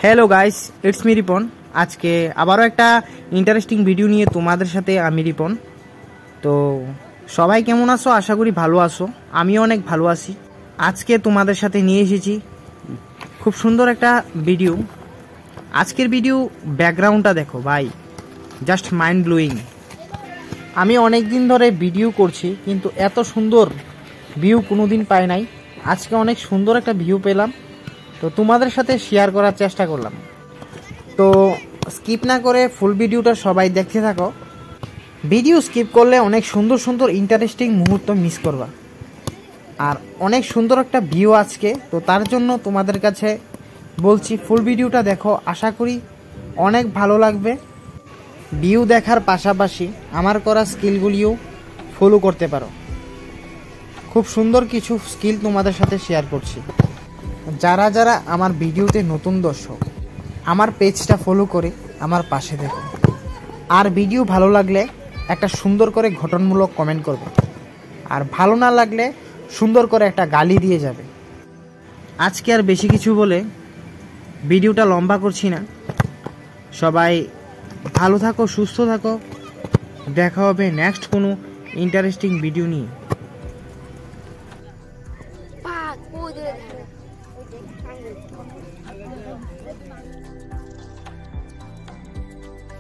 Hello guys, it's me Ripon. আজকে আবারও একটা ইন্টারেস্টিং ভিডিও নিয়ে তোমাদের সাথে আমি রিপন। তো সবাই কেমন আছো? আশা করি ভালো আছো। আমিও অনেক ভালো আছি। আজকে তোমাদের সাথে নিয়ে এসেছি খুব সুন্দর একটা ভিডিও। আজকের ভিডিও ব্যাকগ্রাউন্ডটা দেখো ভাই, জাস্ট মাইন্ড ব্লোয়িং। আমি অনেক দিন ধরে ভিডিও করছি কিন্তু এত সুন্দর ভিউ কোনোদিন পাই নাই। আজকে অনেক সুন্দর একটা ভিউ পেলাম, তো তোমাদের সাথে শেয়ার করার চেষ্টা করলাম। তো স্কিপ না করে ফুল ভিডিওটা সবাই দেখতে থাকো। ভিডিও স্কিপ করলে অনেক সুন্দর সুন্দর ইন্টারেস্টিং মুহূর্ত মিস করবা। আর অনেক সুন্দর একটা ভিউ আজকে, তো তার জন্য তোমাদের কাছে বলছি ফুল ভিডিওটা দেখো। আশা করি অনেক ভালো লাগবে। ভিউ দেখার পাশাপাশি আমার করা স্কিলগুলিও ফলো করতে পারো। খুব সুন্দর কিছু স্কিল তোমাদের সাথে শেয়ার করছি। যারা যারা আমার ভিডিওতে নতুন দর্শক, আমার পেজটা ফলো করে আমার পাশে দেখো। আর ভিডিও ভালো লাগলে একটা সুন্দর করে গঠনমূলক কমেন্ট করবে, আর ভালো না লাগলে সুন্দর করে একটা গালি দিয়ে যাবে। আজকে আর বেশি কিছু বলে ভিডিওটা লম্বা করছি না। সবাই ভালো থাকো, সুস্থ থাকো। দেখা হবে নেক্সট কোনো ইন্টারেস্টিং ভিডিও নিয়ে।